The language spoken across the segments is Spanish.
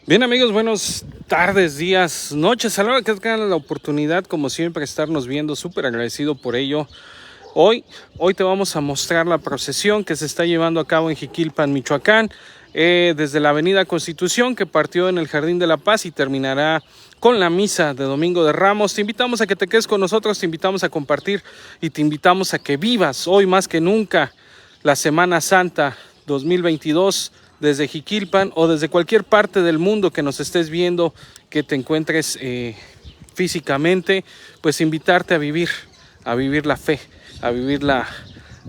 Bien amigos, buenas tardes, días, noches, a la hora que tengan la oportunidad, como siempre, estarnos viendo, súper agradecido por ello. Hoy, hoy te vamos a mostrar la procesión que se está llevando a cabo en Jiquilpan, Michoacán, desde la Avenida Constitución, que partió en el Jardín de la Paz y terminará con la misa de Domingo de Ramos. Te invitamos a que te quedes con nosotros, te invitamos a compartir y te invitamos a que vivas hoy más que nunca la Semana Santa 2022 desde Jiquilpan o desde cualquier parte del mundo que nos estés viendo, que te encuentres físicamente, pues invitarte a vivir la fe, a vivir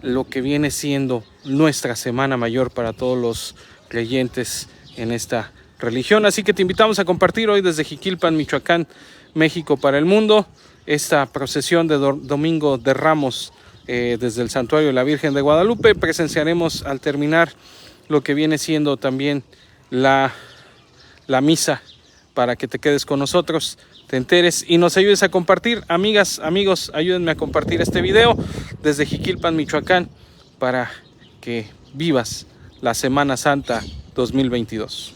lo que viene siendo nuestra Semana Mayor para todos los creyentes en esta religión. Así que te invitamos a compartir hoy desde Jiquilpan, Michoacán, México para el mundo, esta procesión de Domingo de Ramos desde el Santuario de la Virgen de Guadalupe. Presenciaremos al terminar lo que viene siendo también la misa, para que te quedes con nosotros, te enteres y nos ayudes a compartir. Amigas, amigos, ayúdenme a compartir este video desde Jiquilpan, Michoacán, para que vivas la Semana Santa 2022.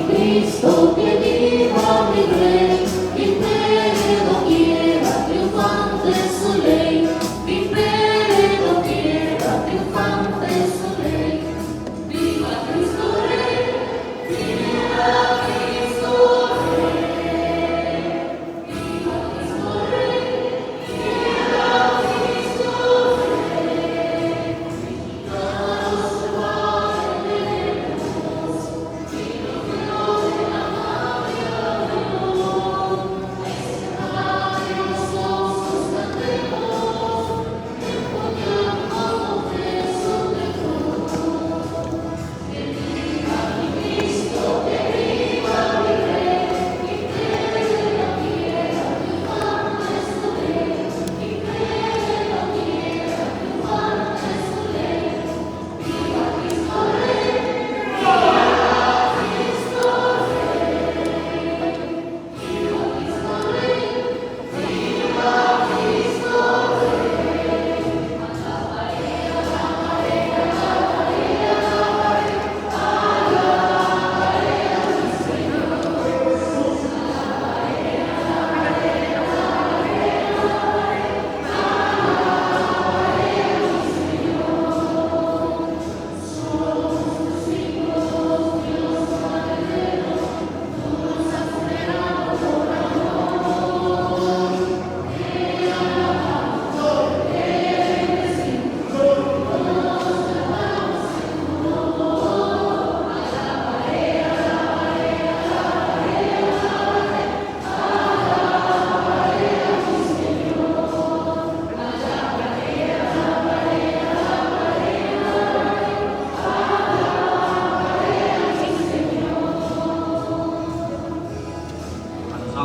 Cristo, que viva mi Rey, impere doquiera, triunfante su ley, impere doquiera, triunfante su ley. Viva Cristo Rey, viva Cristo Rey, viva Cristo Rey, viva Cristo Rey. Mexicanos se van,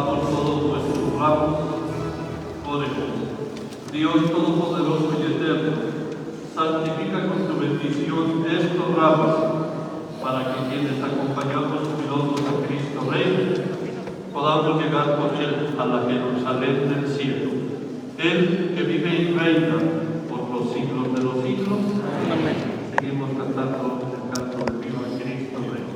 por todos nuestros ramos. Oremos. Dios Todopoderoso y Eterno, santifica con tu bendición estos ramos, para que quienes acompañamos jubilosos a Cristo Rey, podamos llegar con Él a la Jerusalén del cielo. Él que vive y reina por los siglos de los siglos. Amén. Seguimos cantando el canto de Viva Cristo Rey.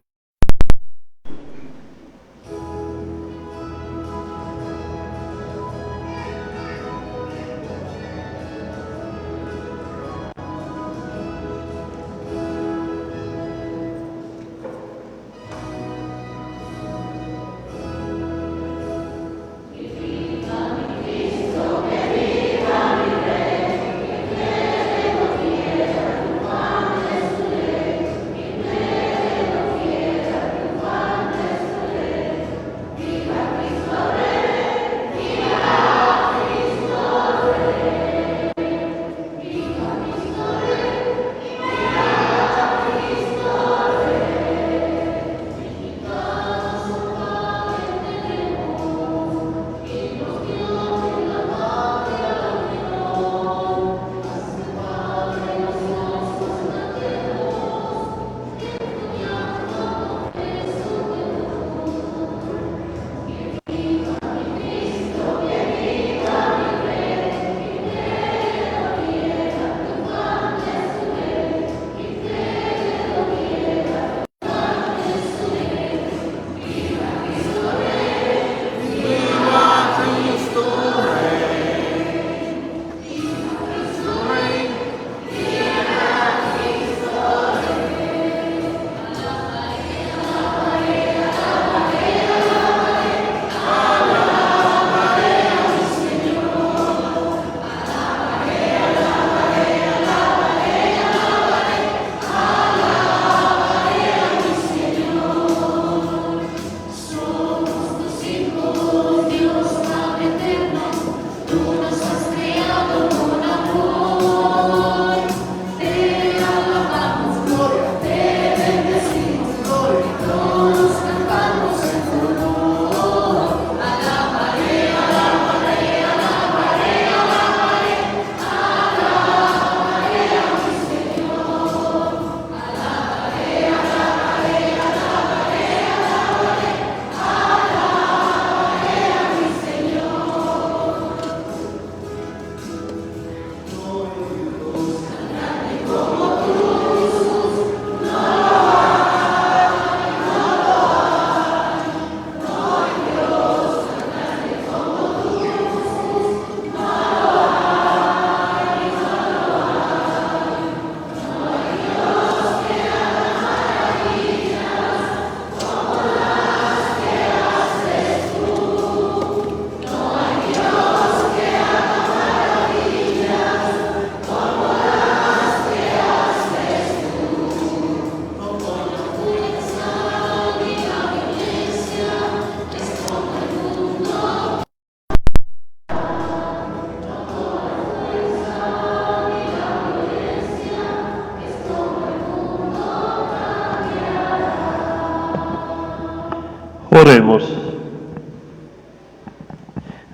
Oremos.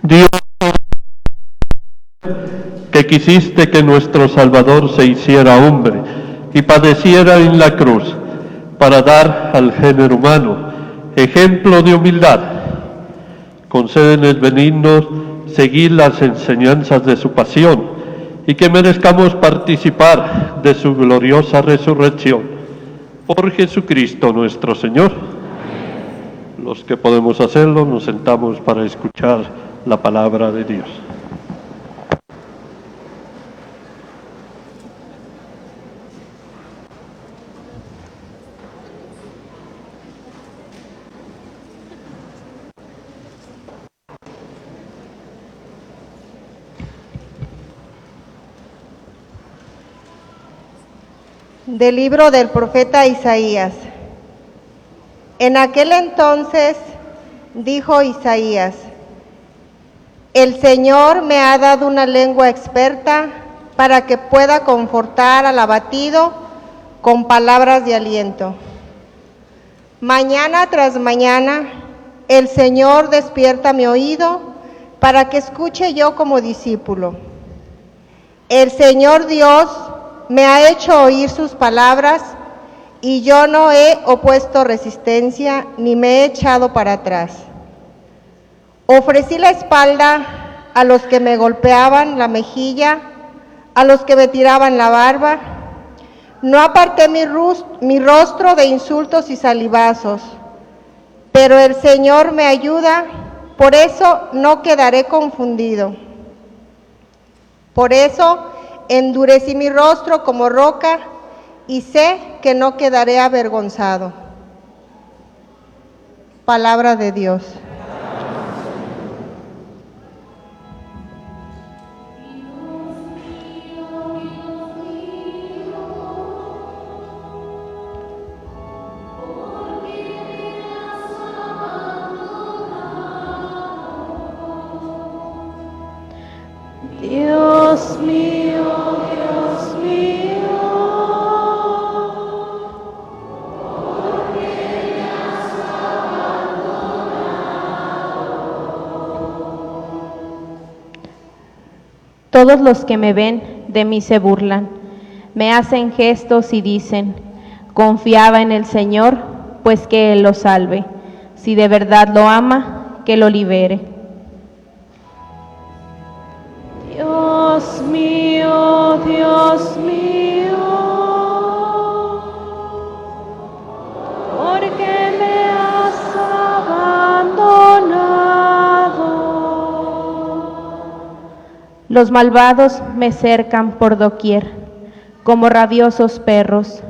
Dios, que quisiste que nuestro Salvador se hiciera hombre y padeciera en la cruz para dar al género humano ejemplo de humildad, concédenos benignos seguir las enseñanzas de su pasión y que merezcamos participar de su gloriosa resurrección. Por Jesucristo nuestro Señor. Los que podemos hacerlo, nos sentamos para escuchar la palabra de Dios. Del libro del profeta Isaías. En aquel entonces dijo Isaías: El Señor me ha dado una lengua experta para que pueda confortar al abatido con palabras de aliento. Mañana tras mañana el Señor despierta mi oído para que escuche yo como discípulo. El Señor Dios me ha hecho oír sus palabras y yo no he opuesto resistencia ni me he echado para atrás. Ofrecí la espalda a los que me golpeaban la mejilla, a los que me tiraban la barba. No aparté mi rostro de insultos y salivazos, pero el Señor me ayuda, por eso no quedaré confundido. Por eso endurecí mi rostro como roca y sé que no quedaré avergonzado. Palabra de Dios. Dios mío, Dios mío, ¿por qué me has abandonado? Todos los que me ven de mí se burlan, me hacen gestos y dicen, confiaba en el Señor, pues que Él lo salve. Si de verdad lo ama, que lo libere. Dios mío, Dios mío, ¿por qué me has abandonado? Los malvados me cercan por doquier, como rabiosos perros.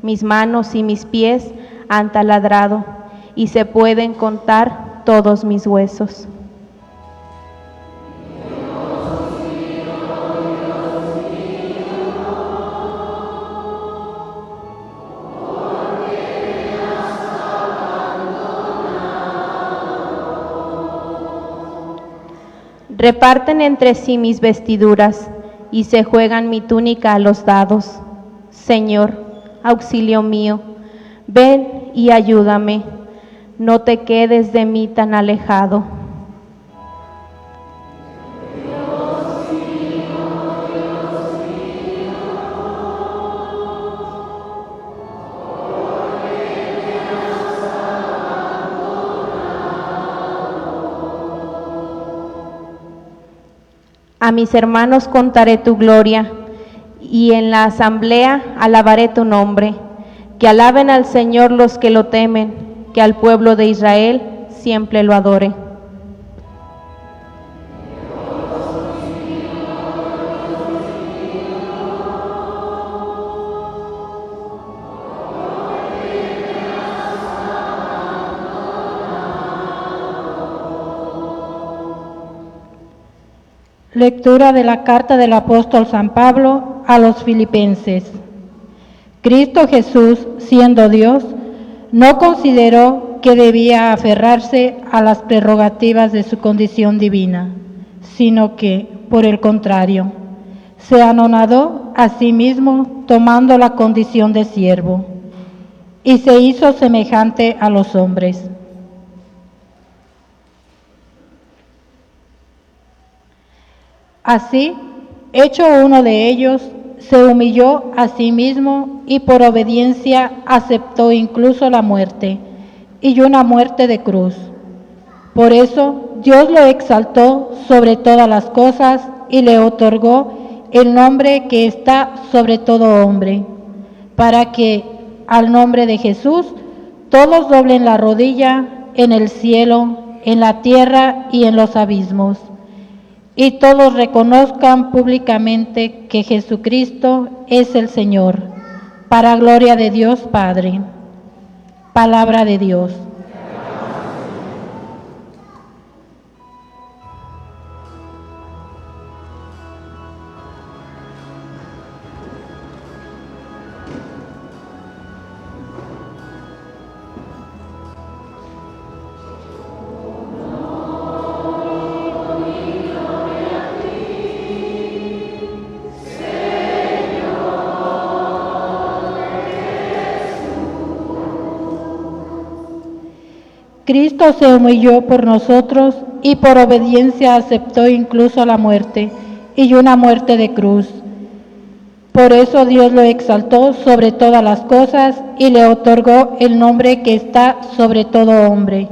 Mis manos y mis pies han taladrado, y se pueden contar todos mis huesos. Reparten entre sí mis vestiduras y se juegan mi túnica a los dados. Señor, auxilio mío, ven y ayúdame, no te quedes de mí tan alejado. A mis hermanos contaré tu gloria, y en la asamblea alabaré tu nombre. Que alaben al Señor los que lo temen, que al pueblo de Israel siempre lo adore. Lectura de la carta del apóstol San Pablo a los filipenses. Cristo Jesús, siendo Dios, no consideró que debía aferrarse a las prerrogativas de su condición divina, sino que, por el contrario, se anonadó a sí mismo tomando la condición de siervo, y se hizo semejante a los hombres. Así, hecho uno de ellos, se humilló a sí mismo y por obediencia aceptó incluso la muerte, y una muerte de cruz. Por eso Dios lo exaltó sobre todas las cosas y le otorgó el nombre que está sobre todo hombre, para que al nombre de Jesús todos doblen la rodilla en el cielo, en la tierra y en los abismos, y todos reconozcan públicamente que Jesucristo es el Señor, para gloria de Dios Padre. Palabra de Dios. Cristo se humilló por nosotros y por obediencia aceptó incluso la muerte, y una muerte de cruz. Por eso Dios lo exaltó sobre todas las cosas y le otorgó el nombre que está sobre todo hombre.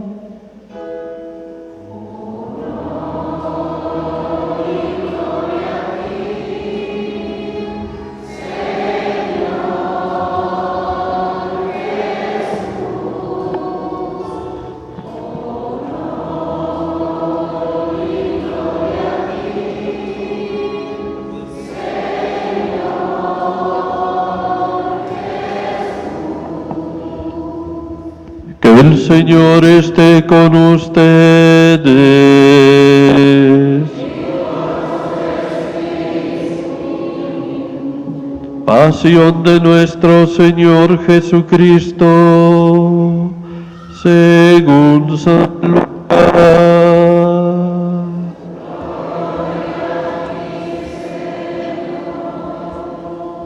Que el Señor esté con ustedes. Pasión de nuestro Señor Jesucristo, según San Lucas.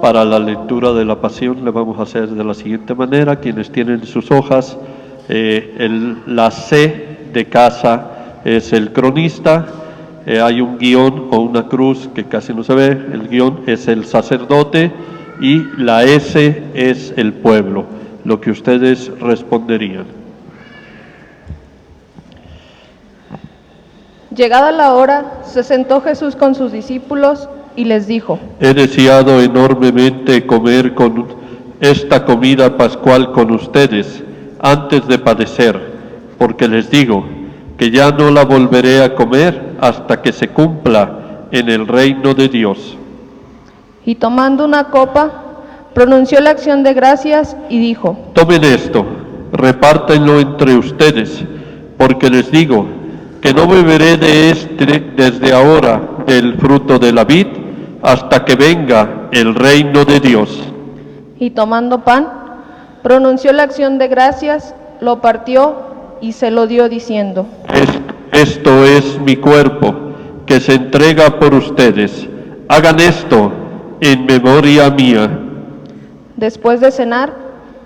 Para la lectura de la Pasión le vamos a hacer de la siguiente manera. Quienes tienen sus hojas, la C de casa es el cronista, hay un guión o una cruz que casi no se ve, el guión es el sacerdote y la S es el pueblo, lo que ustedes responderían. Llegada la hora, se sentó Jesús con sus discípulos y les dijo: He deseado enormemente comer con esta comida pascual con ustedes antes de padecer, porque les digo que ya no la volveré a comer hasta que se cumpla en el reino de Dios. Y tomando una copa, pronunció la acción de gracias y dijo: Tomen esto, repártenlo entre ustedes, porque les digo que no beberé de este desde ahora del fruto de la vid hasta que venga el reino de Dios. Y tomando pan, pronunció la acción de gracias, lo partió y se lo dio diciendo: Esto es mi cuerpo, que se entrega por ustedes. Hagan esto en memoria mía. Después de cenar,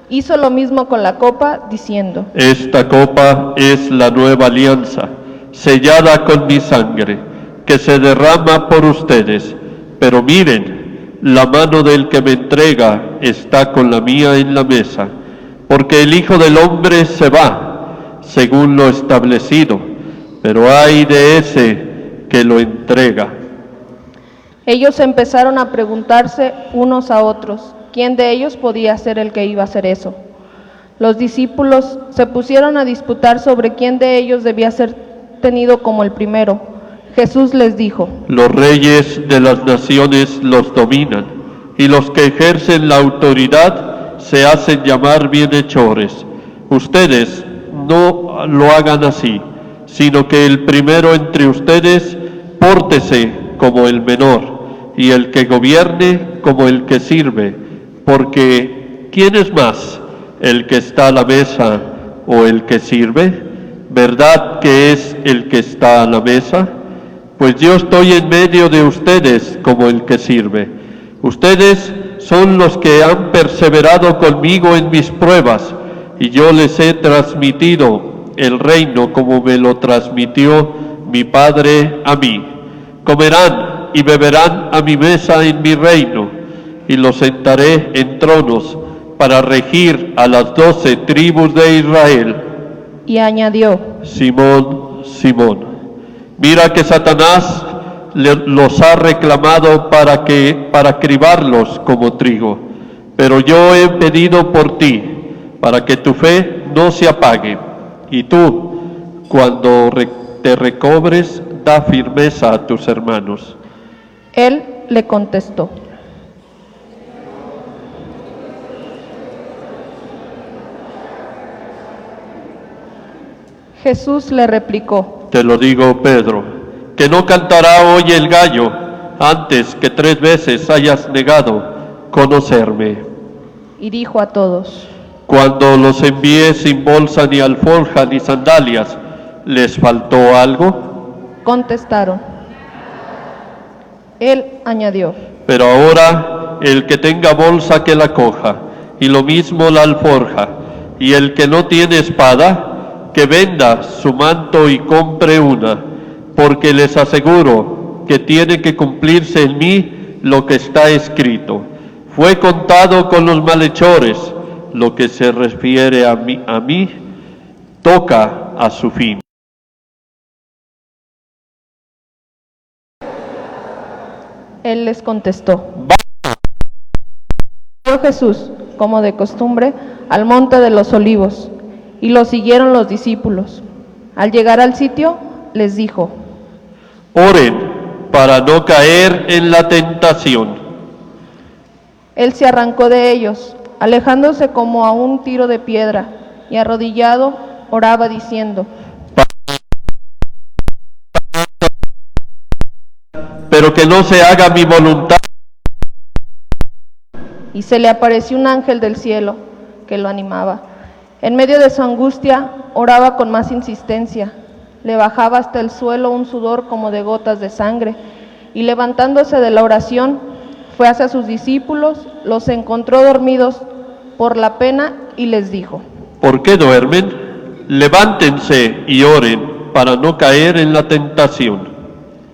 hizo lo mismo con la copa, diciendo: Esta copa es la nueva alianza, sellada con mi sangre, que se derrama por ustedes. Pero miren, la mano del que me entrega está con la mía en la mesa, porque el Hijo del Hombre se va, según lo establecido, pero ay de ese que lo entrega. Ellos empezaron a preguntarse unos a otros quién de ellos podía ser el que iba a hacer eso. Los discípulos se pusieron a disputar sobre quién de ellos debía ser tenido como el primero. Jesús les dijo: Los reyes de las naciones los dominan, y los que ejercen la autoridad se hacen llamar bienhechores. Ustedes no lo hagan así, sino que el primero entre ustedes pórtese como el menor, y el que gobierne como el que sirve, porque ¿quién es más, el que está a la mesa o el que sirve? ¿Verdad que es el que está a la mesa? Pues yo estoy en medio de ustedes como el que sirve. Ustedes son los que han perseverado conmigo en mis pruebas, y yo les he transmitido el reino como me lo transmitió mi Padre a mí. Comerán y beberán a mi mesa en mi reino, y los sentaré en tronos para regir a las 12 tribus de Israel. Y añadió: Simón, Simón, mira que Satanás los ha reclamado para cribarlos como trigo, pero yo he pedido por ti, para que tu fe no se apague, y tú, cuando te recobres, da firmeza a tus hermanos. Él le contestó: Jesús le replicó: Te lo digo, Pedro, que no cantará hoy el gallo antes que 3 veces hayas negado conocerme. Y dijo a todos: Cuando los envié sin bolsa ni alforja ni sandalias, ¿les faltó algo? Contestaron. Él añadió: Pero ahora el que tenga bolsa que la coja, y lo mismo la alforja, y el que no tiene espada, que venda su manto y compre una, porque les aseguro que tiene que cumplirse en mí lo que está escrito. Fue contado con los malhechores, lo que se refiere a mí toca a su fin. Él les contestó: Fue Jesús, como de costumbre, al monte de los olivos, y lo siguieron los discípulos. Al llegar al sitio, les dijo: Oren para no caer en la tentación. Él se arrancó de ellos, alejándose como a un tiro de piedra, y arrodillado oraba diciendo: Pero que no se haga mi voluntad. Y se le apareció un ángel del cielo que lo animaba. En medio de su angustia, oraba con más insistencia. Le bajaba hasta el suelo un sudor como de gotas de sangre, y levantándose de la oración, fue hacia sus discípulos, los encontró dormidos por la pena y les dijo: ¿Por qué duermen? Levántense y oren para no caer en la tentación.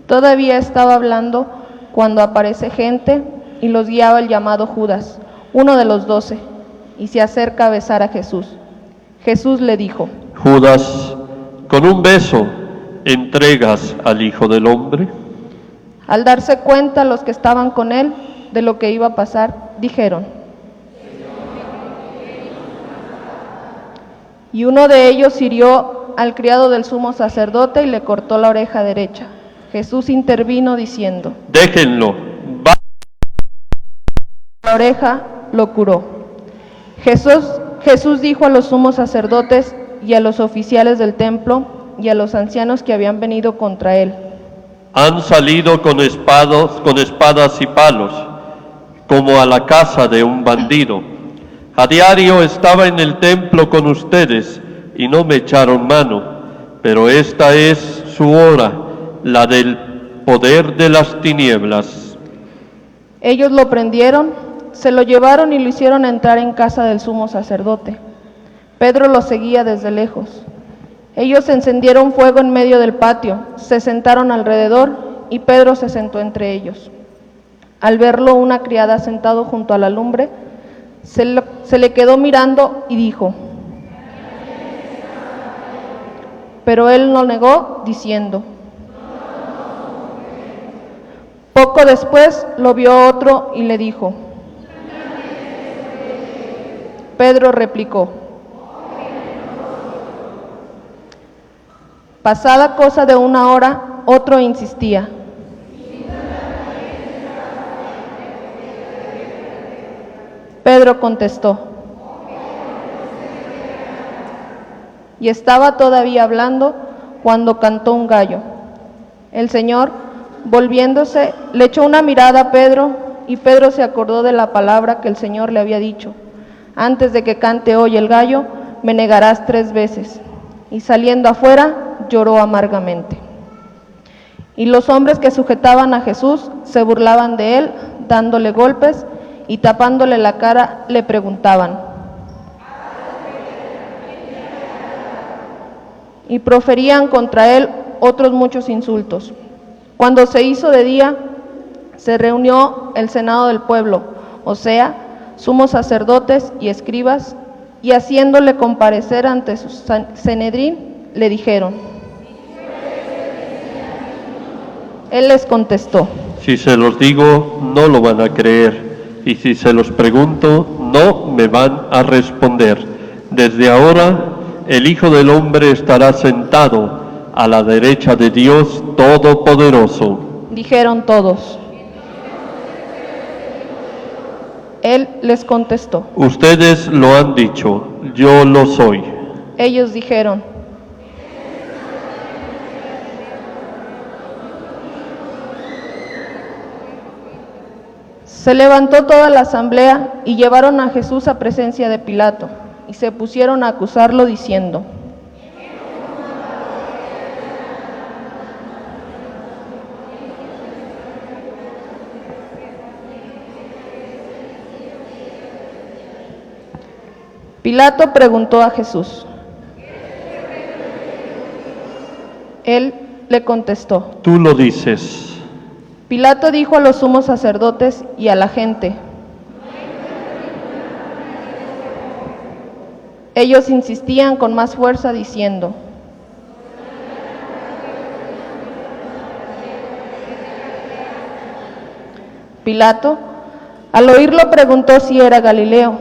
Todavía estaba hablando cuando aparece gente y los guiaba el llamado Judas, uno de los 12, y se acerca a besar a Jesús. Jesús le dijo: Judas, ¿con un beso entregas al Hijo del Hombre? Al darse cuenta los que estaban con él de lo que iba a pasar, dijeron. Y uno de ellos hirió al criado del sumo sacerdote y le cortó la oreja derecha. Jesús intervino diciendo: Déjenlo, va. La oreja lo curó. Jesús dijo a los sumos sacerdotes y a los oficiales del templo y a los ancianos que habían venido contra él: Han salido con espadas y palos, como a la casa de un bandido. A diario estaba en el templo con ustedes y no me echaron mano, pero esta es su hora, la del poder de las tinieblas. Ellos lo prendieron, se lo llevaron y lo hicieron entrar en casa del sumo sacerdote. Pedro lo seguía desde lejos. Ellos encendieron fuego en medio del patio, se sentaron alrededor y Pedro se sentó entre ellos. Al verlo una criada sentado junto a la lumbre, se le quedó mirando y dijo, pero él lo negó diciendo. Poco después lo vio otro y le dijo. Pedro replicó. Pasada cosa de una hora, otro insistía. Pedro contestó. Y estaba todavía hablando cuando cantó un gallo. El Señor, volviéndose, le echó una mirada a Pedro, y Pedro se acordó de la palabra que el Señor le había dicho. Antes de que cante hoy el gallo, me negarás 3 veces. Y saliendo afuera, lloró amargamente. Y los hombres que sujetaban a Jesús se burlaban de él, dándole golpes y tapándole la cara, le preguntaban. Y proferían contra él otros muchos insultos. Cuando se hizo de día, se reunió el senado del pueblo, o sea, sumos sacerdotes y escribas, y haciéndole comparecer ante su Sanedrín, le dijeron. Él les contestó. Si se los digo, no lo van a creer, y si se los pregunto, no me van a responder. Desde ahora, el Hijo del Hombre estará sentado a la derecha de Dios Todopoderoso. Dijeron todos. Él les contestó. Ustedes lo han dicho, yo lo soy. Ellos dijeron. Se levantó toda la asamblea y llevaron a Jesús a presencia de Pilato, y se pusieron a acusarlo diciendo. Pilato preguntó a Jesús. Él le contestó. Tú lo dices. Pilato dijo a los sumos sacerdotes y a la gente. Ellos insistían con más fuerza diciendo: Pilato, al oírlo, preguntó si era Galileo,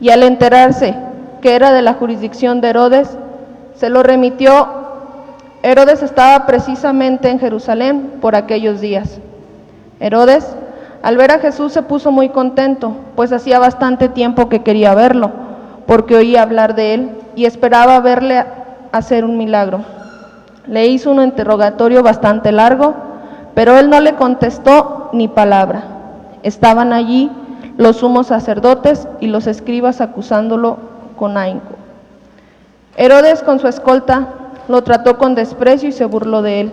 y al enterarse que era de la jurisdicción de Herodes, se lo remitió. Herodes estaba precisamente en Jerusalén por aquellos días. Herodes, al ver a Jesús, se puso muy contento, pues hacía bastante tiempo que quería verlo, porque oía hablar de él y esperaba verle hacer un milagro. Le hizo un interrogatorio bastante largo, pero él no le contestó ni palabra. Estaban allí los sumos sacerdotes y los escribas acusándolo con ahínco. Herodes, con su escolta, lo trató con desprecio y se burló de él.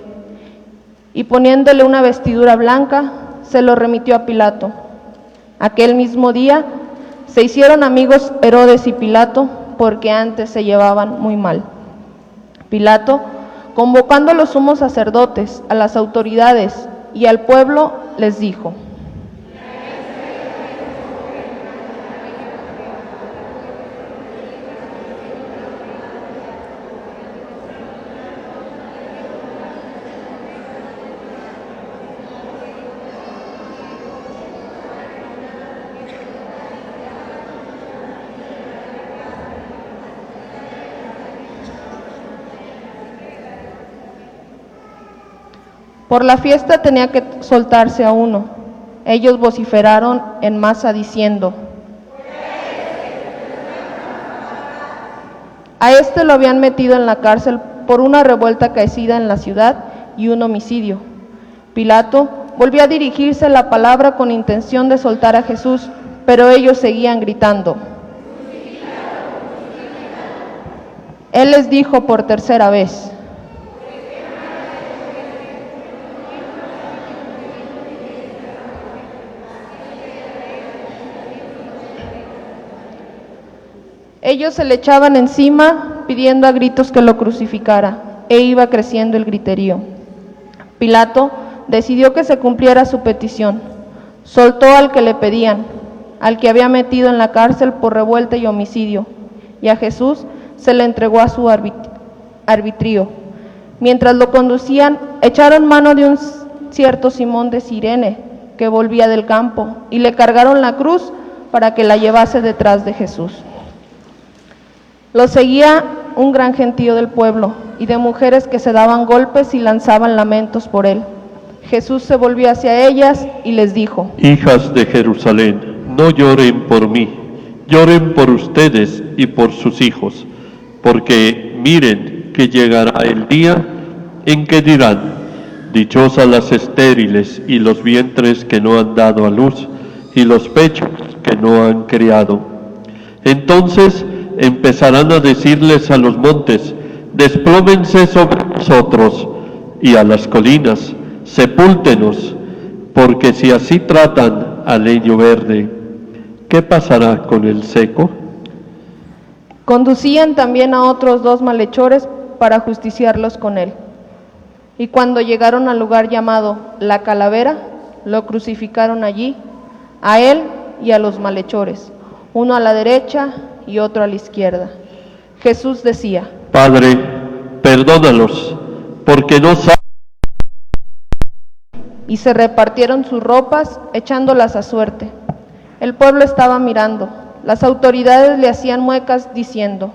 Y poniéndole una vestidura blanca, se lo remitió a Pilato. Aquel mismo día se hicieron amigos Herodes y Pilato, porque antes se llevaban muy mal. Pilato, convocando a los sumos sacerdotes, a las autoridades y al pueblo, les dijo: por la fiesta tenía que soltarse a uno. Ellos vociferaron en masa diciendo: a este lo habían metido en la cárcel por una revuelta acaecida en la ciudad y un homicidio. Pilato volvió a dirigirse la palabra con intención de soltar a Jesús, pero ellos seguían gritando. Él les dijo por tercera vez: ellos se le echaban encima pidiendo a gritos que lo crucificara, e iba creciendo el griterío. Pilato decidió que se cumpliera su petición. Soltó al que le pedían, al que había metido en la cárcel por revuelta y homicidio, y a Jesús se le entregó a su arbitrio. Mientras lo conducían, echaron mano de un cierto Simón de Cirene, que volvía del campo, y le cargaron la cruz para que la llevase detrás de Jesús. Lo seguía un gran gentío del pueblo y de mujeres que se daban golpes y lanzaban lamentos por él. Jesús se volvió hacia ellas y les dijo: Hijas de Jerusalén, no lloren por mí, lloren por ustedes y por sus hijos, porque miren que llegará el día en que dirán: dichosas las estériles y los vientres que no han dado a luz y los pechos que no han criado. Entonces empezarán a decirles a los montes: desplómense sobre nosotros, y a las colinas: sepúltenos, porque si así tratan al leño verde, ¿qué pasará con el seco? Conducían también a otros 2 malhechores para justiciarlos con él. Y cuando llegaron al lugar llamado La Calavera, lo crucificaron allí, a él y a los malhechores, uno a la derecha y otro a la izquierda. Jesús decía: Padre, perdónalos, porque no saben. Y se repartieron sus ropas, echándolas a suerte. El pueblo estaba mirando. Las autoridades le hacían muecas diciendo: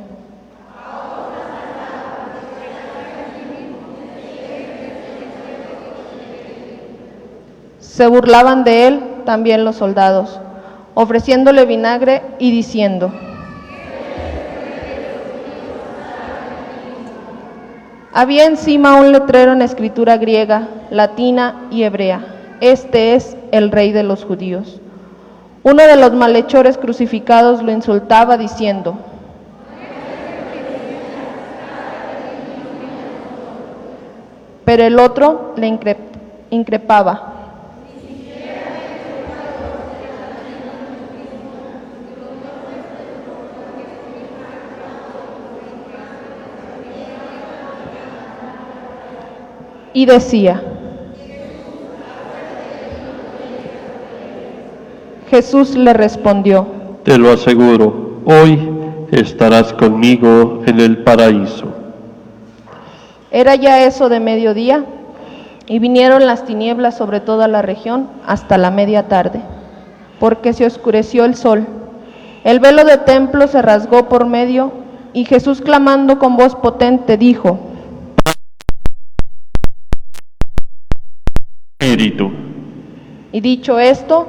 se burlaban de él también los soldados, ofreciéndole vinagre y diciendo: había encima un letrero en escritura griega, latina y hebrea: este es el Rey de los judíos. Uno de los malhechores crucificados lo insultaba diciendo: pero el otro le increpaba: y decía: Jesús le respondió: Te lo aseguro, hoy estarás conmigo en el paraíso. Era ya eso de mediodía, y vinieron las tinieblas sobre toda la región hasta la media tarde, porque se oscureció el sol. El velo del templo se rasgó por medio, y Jesús, clamando con voz potente, dijo: Espíritu. Y dicho esto,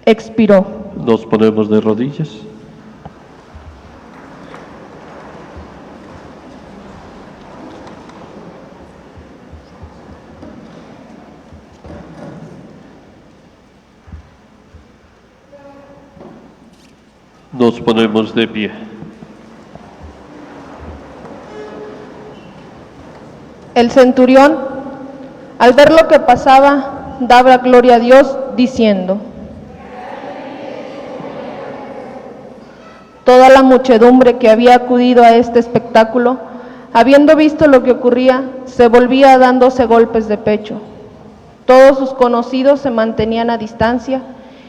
expiró. Nos ponemos de rodillas. Nos ponemos de pie. El centurión, al ver lo que pasaba, daba gloria a Dios, diciendo: Toda la muchedumbre que había acudido a este espectáculo, habiendo visto lo que ocurría, se volvía dándose golpes de pecho. Todos sus conocidos se mantenían a distancia,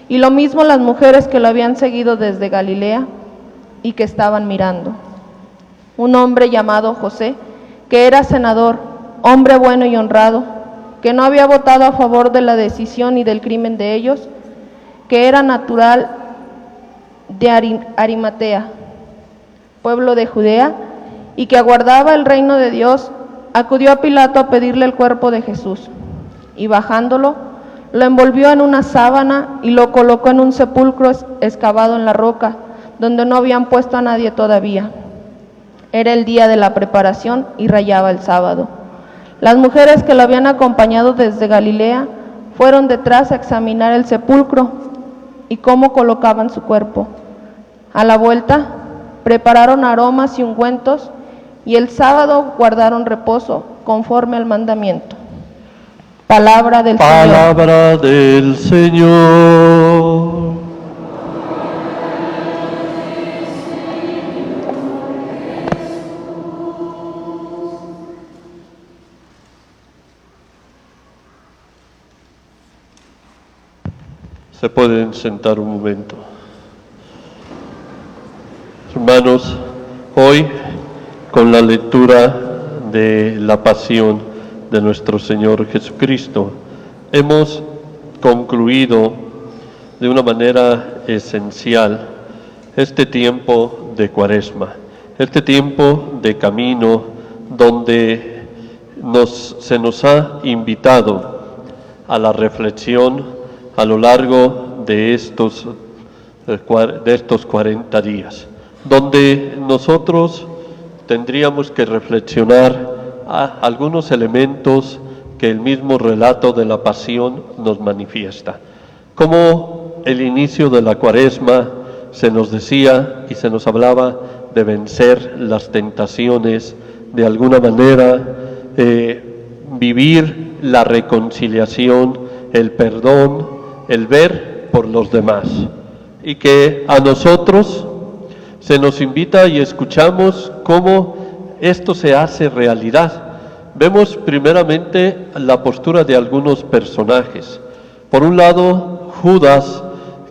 y lo mismo las mujeres que lo habían seguido desde Galilea y que estaban mirando. Un hombre llamado José, que era senador, hombre bueno y honrado, que no había votado a favor de la decisión y del crimen de ellos, que era natural de Arimatea, pueblo de Judea, y que aguardaba el reino de Dios, acudió a Pilato a pedirle el cuerpo de Jesús, y bajándolo, lo envolvió en una sábana y lo colocó en un sepulcro excavado en la roca, donde no habían puesto a nadie todavía. Era el día de la preparación y rayaba el sábado. Las mujeres que lo habían acompañado desde Galilea fueron detrás a examinar el sepulcro y cómo colocaban su cuerpo. A la vuelta, prepararon aromas y ungüentos, y el sábado guardaron reposo conforme al mandamiento. Palabra del Señor. Palabra del Señor. Se pueden sentar un momento. Hermanos, hoy con la lectura de la pasión de nuestro Señor Jesucristo, hemos concluido de una manera esencial este tiempo de Cuaresma, este tiempo de camino donde se nos ha invitado a la reflexión a lo largo de estos 40 días, donde nosotros tendríamos que reflexionar a algunos elementos que el mismo relato de la pasión nos manifiesta. Como el inicio de la Cuaresma se nos decía y se nos hablaba de vencer las tentaciones, de alguna manera vivir la reconciliación, el perdón, el ver por los demás, y que a nosotros se nos invita y escuchamos cómo esto se hace realidad. Vemos primeramente la postura de algunos personajes. Por un lado, Judas,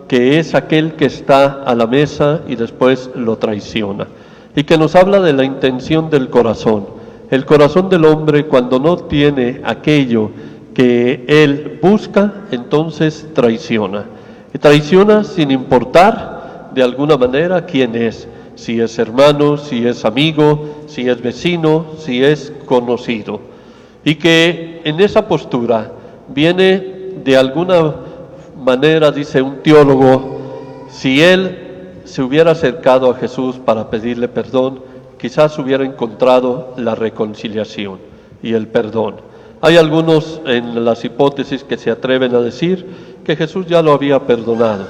que es aquel que está a la mesa y después lo traiciona, y que nos habla de la intención del corazón. El corazón del hombre, cuando no tiene aquello que él busca, entonces traiciona. Y traiciona sin importar de alguna manera quién es. Si es hermano, si es amigo, si es vecino, si es conocido. Y que en esa postura viene de alguna manera, dice un teólogo, si él se hubiera acercado a Jesús para pedirle perdón, quizás hubiera encontrado la reconciliación y el perdón. Hay algunos en las hipótesis que se atreven a decir que Jesús ya lo había perdonado.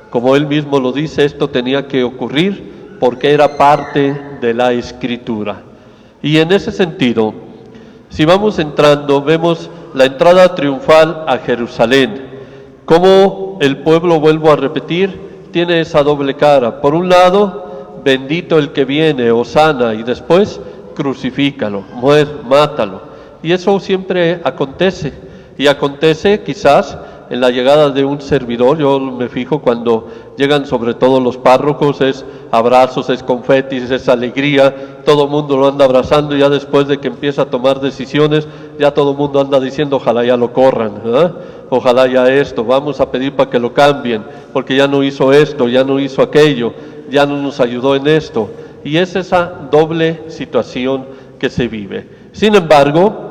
Como él mismo lo dice, esto tenía que ocurrir porque era parte de la Escritura. Y en ese sentido, si vamos entrando, vemos la entrada triunfal a Jerusalén, como el pueblo, vuelvo a repetir, tiene esa doble cara. Por un lado, bendito el que viene, hosana, y después crucifícalo, mátalo. Y eso siempre acontece, y acontece quizás en la llegada de un servidor. Yo me fijo cuando llegan sobre todo los párrocos, es abrazos, es confetis, es alegría, todo el mundo lo anda abrazando, y ya después de que empieza a tomar decisiones, ya todo el mundo anda diciendo ojalá ya lo corran, ¿verdad? Ojalá ya esto, vamos a pedir para que lo cambien, porque ya no hizo esto, ya no hizo aquello, ya no nos ayudó en esto. Y es esa doble situación que se vive. Sin embargo,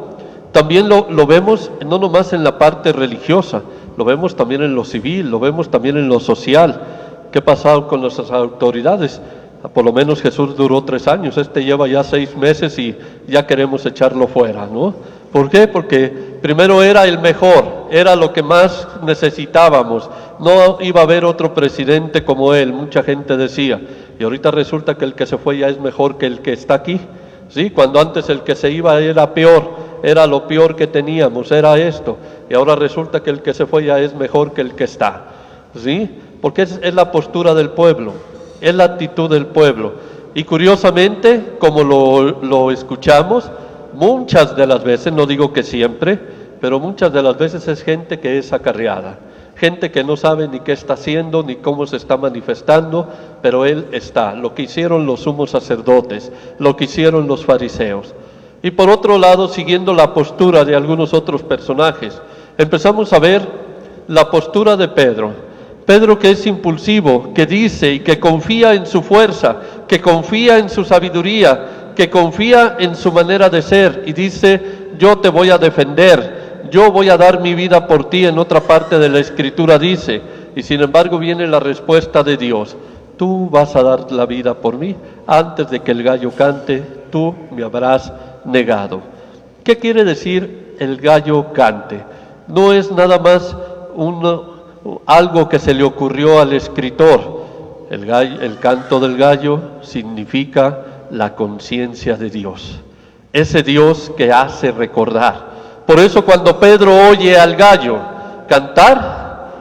también lo vemos no nomás en la parte religiosa, lo vemos también en lo civil, lo vemos también en lo social. ¿Qué ha pasado con nuestras autoridades? Por lo menos Jesús duró 3 años, lleva ya 6 meses y ya queremos echarlo fuera, ¿no? ¿Por qué? Porque primero era el mejor, era lo que más necesitábamos, no iba a haber otro presidente como él, mucha gente decía, y ahorita resulta que el que se fue ya es mejor que el que está aquí, ¿sí? Cuando antes el que se iba era peor, era lo peor que teníamos, era esto, y ahora resulta que el que se fue ya es mejor que el que está, ¿sí? Porque es la postura del pueblo, es la actitud del pueblo. Y curiosamente, como lo escuchamos, muchas de las veces, no digo que siempre, pero muchas de las veces es gente que es acarreada, gente que no sabe ni qué está haciendo, ni cómo se está manifestando, pero Él está, lo que hicieron los sumos sacerdotes, lo que hicieron los fariseos. Y por otro lado, siguiendo la postura de algunos otros personajes, empezamos a ver la postura de Pedro. Pedro, que es impulsivo, que dice y que confía en su fuerza, que confía en su sabiduría, que confía en su manera de ser, y dice, yo te voy a defender, yo voy a dar mi vida por ti. En otra parte de la Escritura dice, y sin embargo viene la respuesta de Dios, tú vas a dar la vida por mí, antes de que el gallo cante, tú me habrás negado. ¿Qué quiere decir el gallo cante? No es nada más algo que se le ocurrió al escritor. El canto del gallo significa la conciencia de Dios, ese Dios que hace recordar. Por eso cuando Pedro oye al gallo cantar,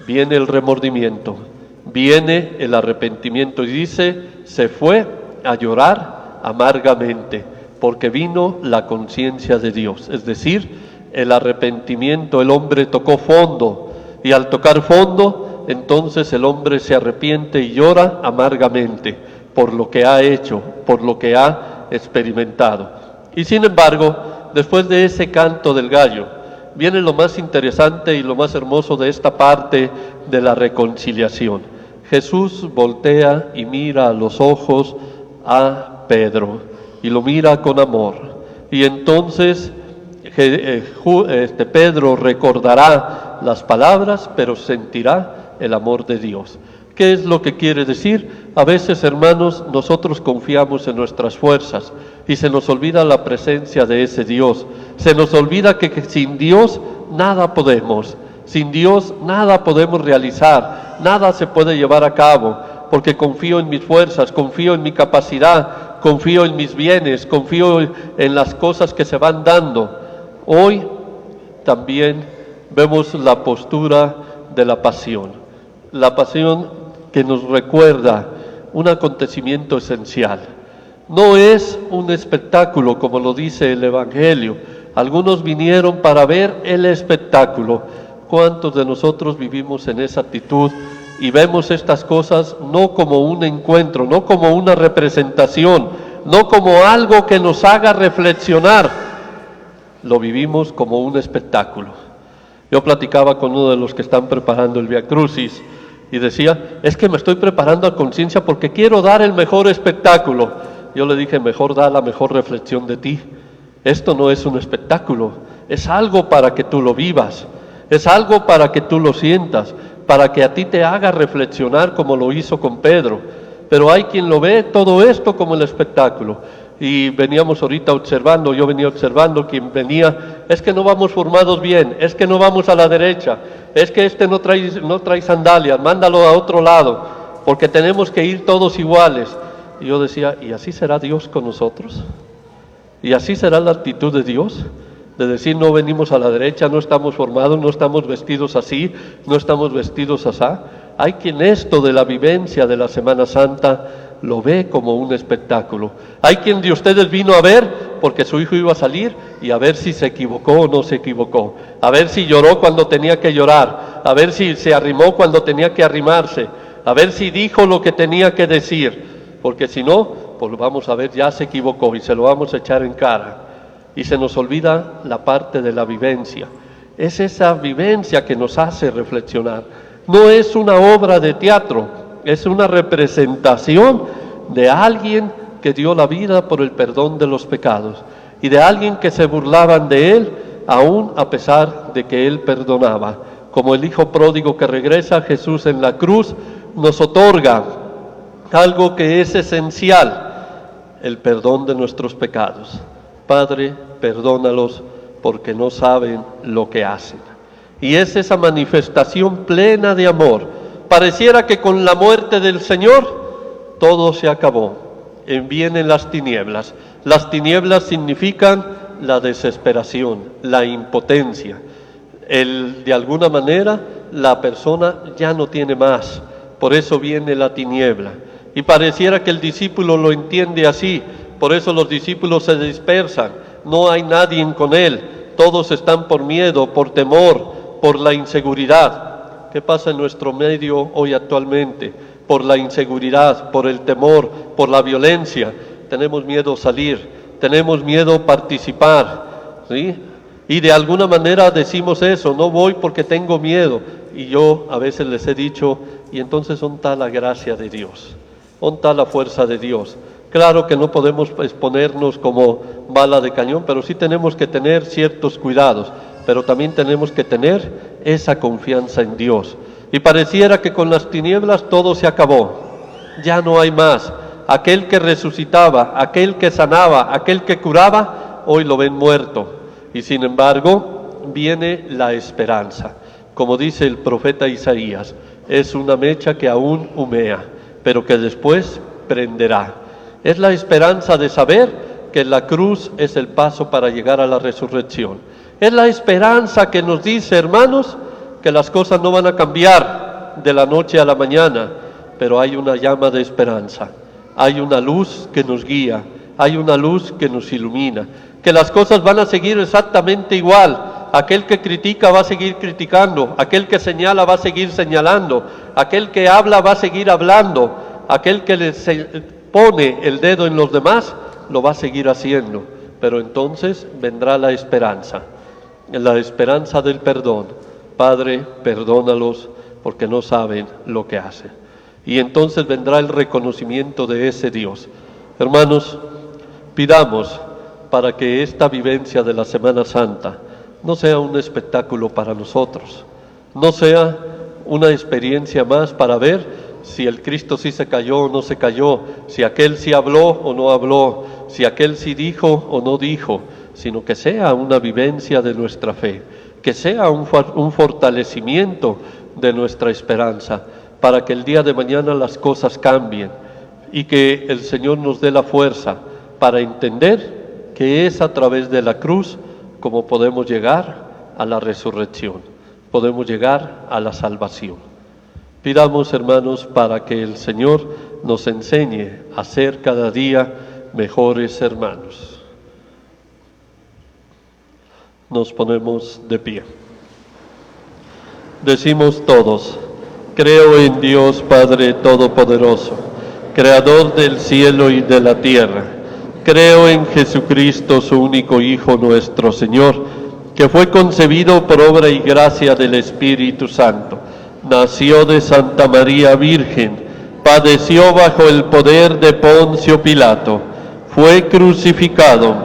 viene el remordimiento, viene el arrepentimiento, y dice, se fue a llorar amargamente, porque vino la conciencia de Dios, es decir, el arrepentimiento. El hombre tocó fondo, y al tocar fondo, entonces el hombre se arrepiente y llora amargamente por lo que ha hecho, por lo que ha experimentado. Y sin embargo, después de ese canto del gallo, viene lo más interesante y lo más hermoso de esta parte de la reconciliación. Jesús voltea y mira a los ojos a Pedro, y lo mira con amor. Y entonces Pedro recordará las palabras, pero sentirá el amor de Dios. ¿Qué es lo que quiere decir? A veces, hermanos, nosotros confiamos en nuestras fuerzas y se nos olvida la presencia de ese Dios. Se nos olvida que sin Dios nada podemos. Sin Dios nada podemos realizar, nada se puede llevar a cabo, porque confío en mis fuerzas, confío en mi capacidad, confío en mis bienes, confío en las cosas que se van dando. Hoy también vemos la postura de la pasión que nos recuerda un acontecimiento esencial. No es un espectáculo como lo dice el Evangelio. Algunos vinieron para ver el espectáculo. ¿Cuántos de nosotros vivimos en esa actitud y vemos estas cosas no como un encuentro, no como una representación, no como algo que nos haga reflexionar? Lo vivimos como un espectáculo. Yo platicaba con uno de los que están preparando el Via Crucis y decía, es que me estoy preparando a conciencia porque quiero dar el mejor espectáculo. Yo le dije, mejor da la mejor reflexión de ti. Esto no es un espectáculo, es algo para que tú lo vivas, es algo para que tú lo sientas, para que a ti te haga reflexionar como lo hizo con Pedro. Pero hay quien lo ve todo esto como el espectáculo. Y veníamos ahorita observando, yo venía observando, quien venía, es que no vamos formados bien, es que no vamos a la derecha, es que no trae sandalias, mándalo a otro lado, porque tenemos que ir todos iguales. Y yo decía, ¿y así será Dios con nosotros? ¿Y así será la actitud de Dios? De decir, no venimos a la derecha, no estamos formados, no estamos vestidos así, no estamos vestidos asá. Hay quien esto de la vivencia de la Semana Santa lo ve como un espectáculo. Hay quien de ustedes vino a ver porque su hijo iba a salir y a ver si se equivocó o no se equivocó, a ver si lloró cuando tenía que llorar, a ver si se arrimó cuando tenía que arrimarse, a ver si dijo lo que tenía que decir, porque si no, pues vamos a ver, ya se equivocó y se lo vamos a echar en cara. Y se nos olvida la parte de la vivencia. Es esa vivencia que nos hace reflexionar. No es una obra de teatro, es una representación de alguien que dio la vida por el perdón de los pecados y de alguien que se burlaban de él, aún a pesar de que él perdonaba. Como el hijo pródigo que regresa, Jesús en la cruz nos otorga algo que es esencial, el perdón de nuestros pecados. Padre, perdónalos porque no saben lo que hacen. Y es esa manifestación plena de amor. Pareciera que con la muerte del Señor todo se acabó. Vienen las tinieblas. Las tinieblas significan la desesperación, la impotencia. De alguna manera la persona ya no tiene más. Por eso viene la tiniebla. Y pareciera que el discípulo lo entiende así. Por eso los discípulos se dispersan. No hay nadie con él. Todos están por miedo, por temor, por la inseguridad. ¿Qué pasa en nuestro medio hoy actualmente? Por la inseguridad, por el temor, por la violencia. Tenemos miedo a salir, tenemos miedo a participar, ¿sí? Y de alguna manera decimos eso, no voy porque tengo miedo. Y yo a veces les he dicho, y entonces ¿dónde está la gracia de Dios? ¿Dónde está la fuerza de Dios? Claro que no podemos exponernos como bala de cañón, pero sí tenemos que tener ciertos cuidados, pero también tenemos que tener esa confianza en Dios. Y pareciera que con las tinieblas todo se acabó, ya no hay más. Aquel que resucitaba, aquel que sanaba, aquel que curaba, hoy lo ven muerto. Y sin embargo, viene la esperanza. Como dice el profeta Isaías, es una mecha que aún humea, pero que después prenderá. Es la esperanza de saber que la cruz es el paso para llegar a la resurrección. Es la esperanza que nos dice, hermanos, que las cosas no van a cambiar de la noche a la mañana, pero hay una llama de esperanza, hay una luz que nos guía, hay una luz que nos ilumina, que las cosas van a seguir exactamente igual. Aquel que critica va a seguir criticando, aquel que señala va a seguir señalando, aquel que habla va a seguir hablando, aquel que pone el dedo en los demás lo va a seguir haciendo, pero entonces vendrá la esperanza del perdón. Padre, perdónalos porque no saben lo que hacen. Y entonces vendrá el reconocimiento de ese Dios. Hermanos, pidamos para que esta vivencia de la Semana Santa no sea un espectáculo para nosotros, no sea una experiencia más para ver si el Cristo sí se cayó o no se cayó, si aquel sí habló o no habló, si aquel sí dijo o no dijo, sino que sea una vivencia de nuestra fe, que sea un fortalecimiento de nuestra esperanza, para que el día de mañana las cosas cambien y que el Señor nos dé la fuerza para entender que es a través de la cruz como podemos llegar a la resurrección, podemos llegar a la salvación. Pidamos, hermanos, para que el Señor nos enseñe a ser cada día mejores hermanos. Nos ponemos de pie. Decimos todos: creo en Dios Padre Todopoderoso, Creador del cielo y de la tierra. Creo en Jesucristo, su único Hijo, nuestro Señor, que fue concebido por obra y gracia del Espíritu Santo. Nació de Santa María Virgen, padeció bajo el poder de Poncio Pilato, fue crucificado,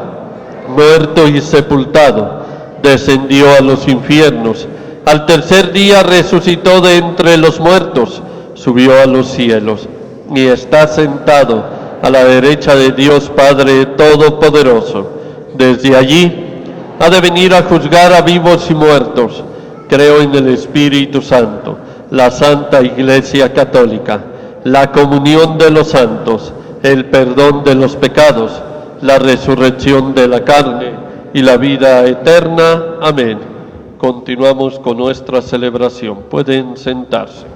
muerto y sepultado, descendió a los infiernos, al tercer día resucitó de entre los muertos, subió a los cielos y está sentado a la derecha de Dios Padre Todopoderoso. Desde allí ha de venir a juzgar a vivos y muertos. Creo en el Espíritu Santo, la Santa Iglesia Católica, la comunión de los santos, el perdón de los pecados, la resurrección de la carne y la vida eterna. Amén. Continuamos con nuestra celebración. Pueden sentarse.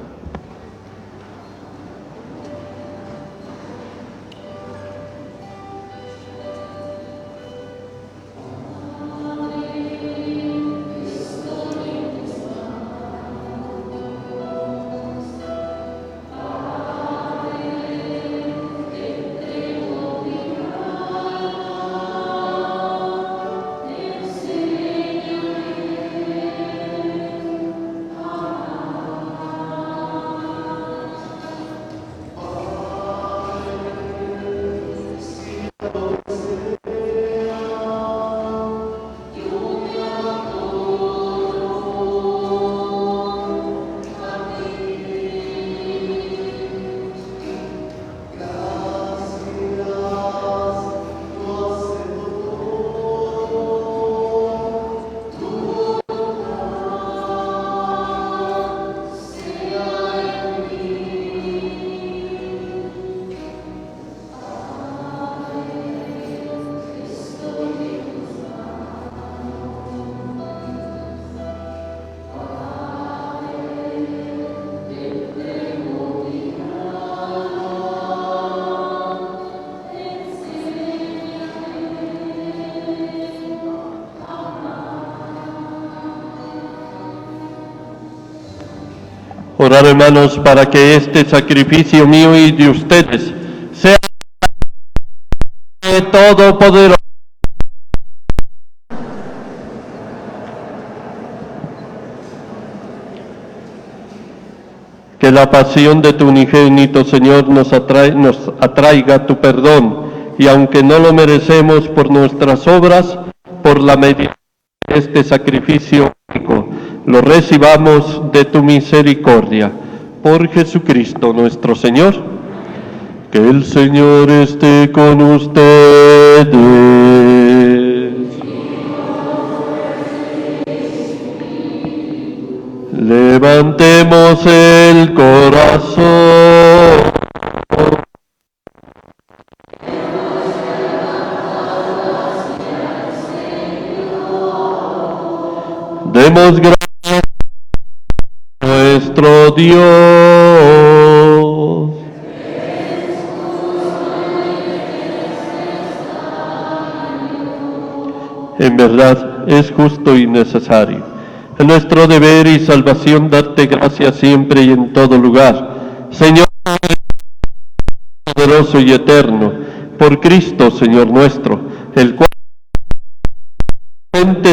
Orad, hermanos, para que este sacrificio mío y de ustedes sea todopoderoso. Que la pasión de tu unigénito, Señor, nos atraiga tu perdón, y aunque no lo merecemos por nuestras obras, por la mediación de este sacrificio único, lo recibamos de tu misericordia. Por Jesucristo nuestro Señor. Que el Señor esté con ustedes. Levantemos el corazón. Demos gracias a nuestro Dios. En verdad es justo y necesario. Es nuestro deber y salvación darte gracias siempre y en todo lugar. Señor poderoso y eterno, por Cristo, Señor nuestro, el cual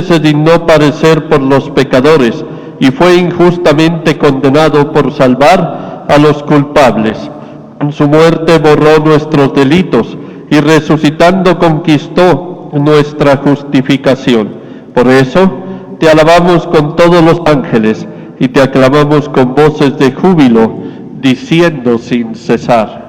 se dignó padecer por los pecadores y fue injustamente condenado por salvar a los culpables. Con su muerte borró nuestros delitos y resucitando conquistó nuestra justificación. Por eso te alabamos con todos los ángeles y te aclamamos con voces de júbilo, diciendo sin cesar: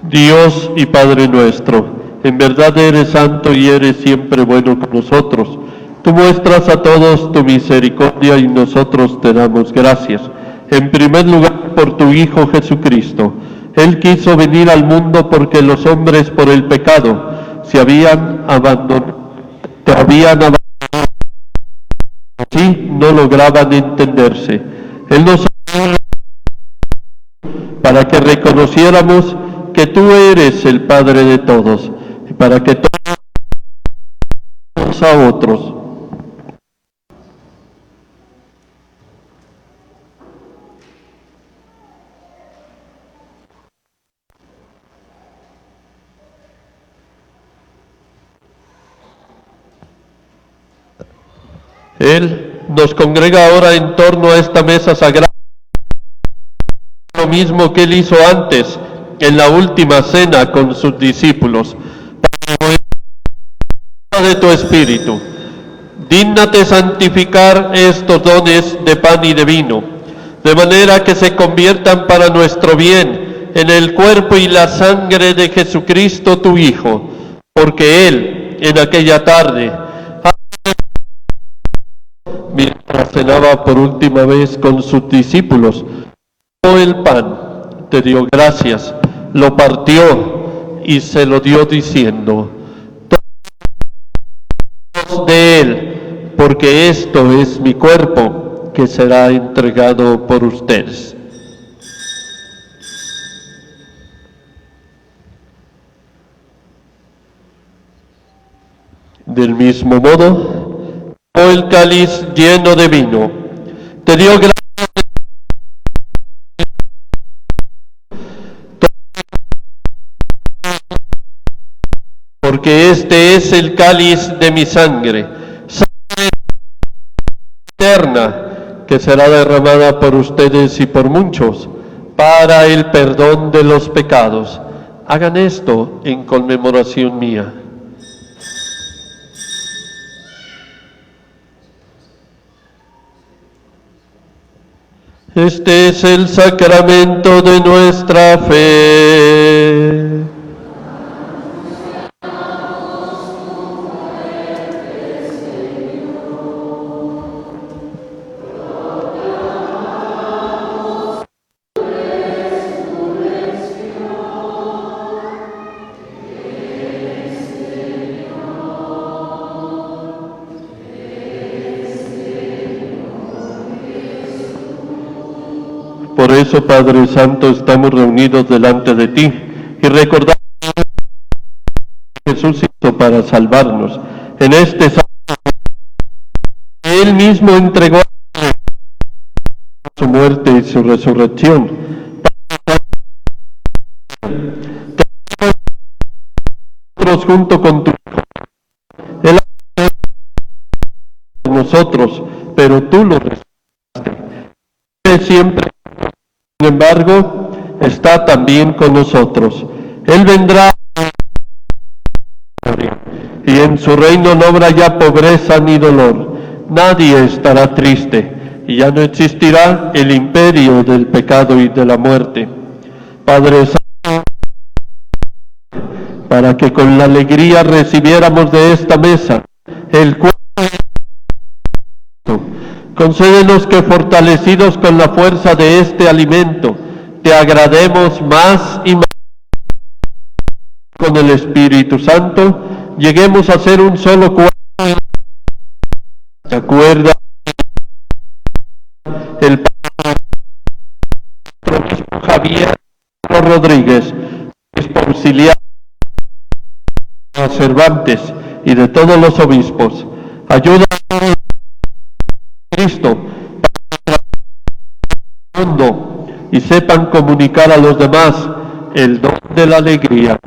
Dios y Padre nuestro, en verdad eres santo y eres siempre bueno con nosotros. Tú muestras a todos tu misericordia y nosotros te damos gracias. En primer lugar, por tu Hijo Jesucristo. Él quiso venir al mundo porque los hombres por el pecado te habían abandonado. Así no lograban entenderse. Él nos para que reconociéramos que tú eres el Padre de todos, y para que todos a otros. Él nos congrega ahora en torno a esta mesa sagrada, lo mismo que él hizo antes, en la última cena con sus discípulos, para de tu Espíritu. Dígnate santificar estos dones de pan y de vino, de manera que se conviertan para nuestro bien en el cuerpo y la sangre de Jesucristo tu Hijo, porque Él, en aquella tarde, mientras cenaba por última vez con sus discípulos, tomó el pan, te dio gracias, lo partió y se lo dio diciendo: todos de él, porque esto es mi cuerpo que será entregado por ustedes. Del mismo modo, tomó el cáliz lleno de vino, te dio gracias, porque este es el cáliz de mi sangre, sangre eterna, que será derramada por ustedes y por muchos, para el perdón de los pecados. Hagan esto en conmemoración mía. Este es el sacramento de nuestra fe. Por eso, Padre Santo, estamos reunidos delante de ti y recordamos que Jesús hizo para salvarnos. En este sábado, Él mismo entregó su muerte y su resurrección. Nosotros junto con tu Hijo, Él ha nosotros, pero tú lo resucitaste. Siempre, sin embargo, está también con nosotros. Él vendrá y en su reino no habrá ya pobreza ni dolor. Nadie estará triste y ya no existirá el imperio del pecado y de la muerte. Padre Santo, para que con la alegría recibiéramos de esta mesa el cuerpo, concédenos que, fortalecidos con la fuerza de este alimento, te agrademos más y más. Con el Espíritu Santo, lleguemos a ser un solo cuerpo. ¿Se acuerda? El obispo Javier Rodríguez, obispo auxiliar de Cervantes y de todos los obispos. Ayuda a Cristo para el mundo y sepan comunicar a los demás el don de la alegría.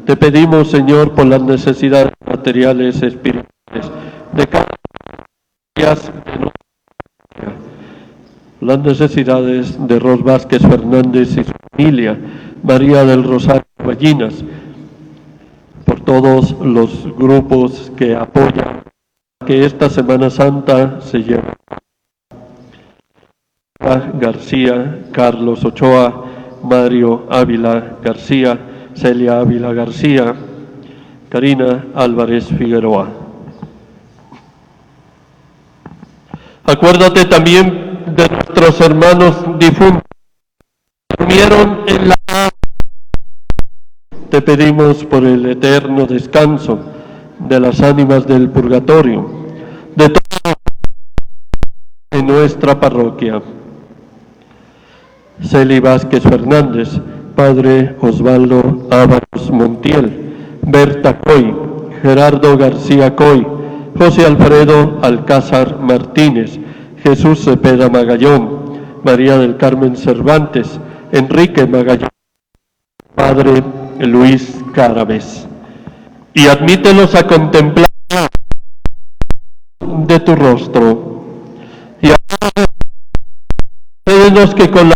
Te pedimos, Señor, por las necesidades materiales, espirituales de cada día, las necesidades de Ros Vázquez Fernández y su familia, María del Rosario Ballinas, por todos los grupos que apoyan que esta Semana Santa se lleve. García, Carlos Ochoa, Mario Ávila García, Celia Ávila García, Karina Álvarez Figueroa. Acuérdate también de nuestros hermanos difuntos que durmieron en la paz. Te pedimos por el eterno descanso de las ánimas del purgatorio, de todos en nuestra parroquia. Celi Vázquez Fernández, Padre Osvaldo Ábalos Montiel, Berta Coy, Gerardo García Coy, José Alfredo Alcázar Martínez, Jesús Cepeda Magallón, María del Carmen Cervantes, Enrique Magallón, Padre Luis Cárabes. Y admítelos a contemplar de tu rostro. Y concédenos que con la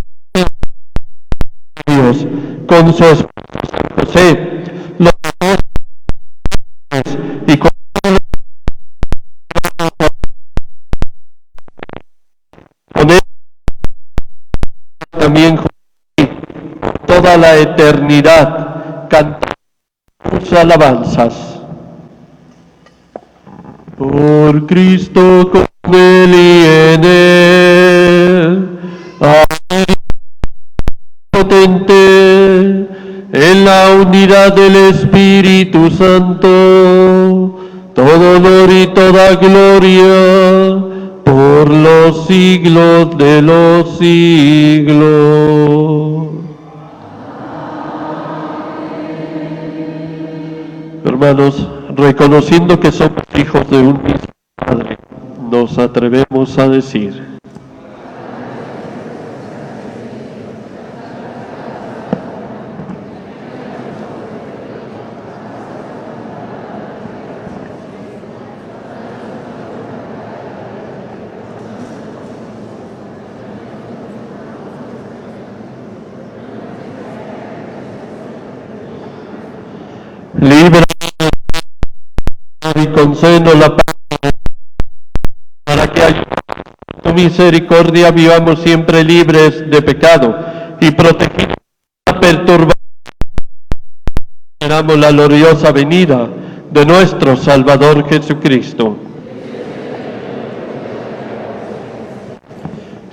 Dios, con su esposo San José, los y con él también toda la eternidad cantamos sus alabanzas. Por Cristo, con él y en él, potente, en la unidad del Espíritu Santo, todo honor y toda gloria por los siglos de los siglos. Hermanos, reconociendo que somos hijos de un mismo Padre, nos atrevemos a decir: libre y concédenos la paz, para que ayudemos misericordia vivamos siempre libres de pecado y protegidos de la perturbación. Esperamos la gloriosa venida de nuestro Salvador Jesucristo.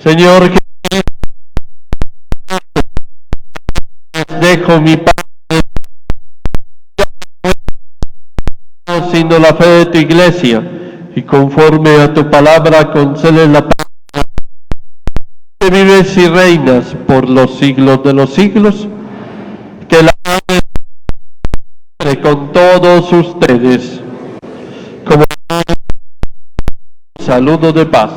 Señor Jesús, dejo mi paz, sino la fe de tu iglesia, y conforme a tu palabra concede la paz. Que vives y reinas por los siglos de los siglos, que la paz esté con todos ustedes, como un saludo de paz.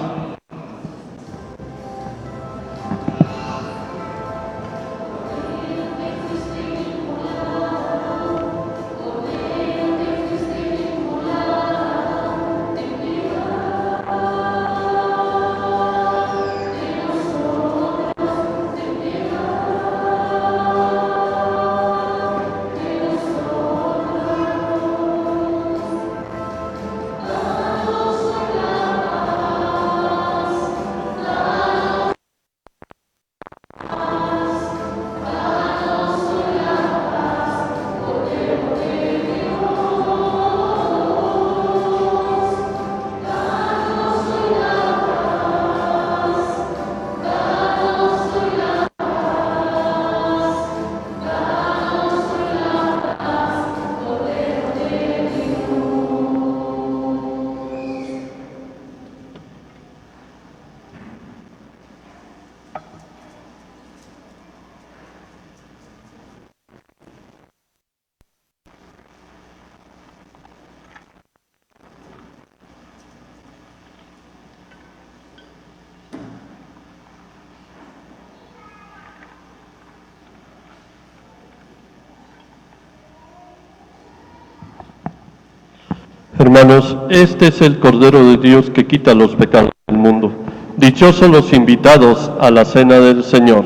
Hermanos, este es el Cordero de Dios que quita los pecados del mundo. Dichosos los invitados a la cena del Señor.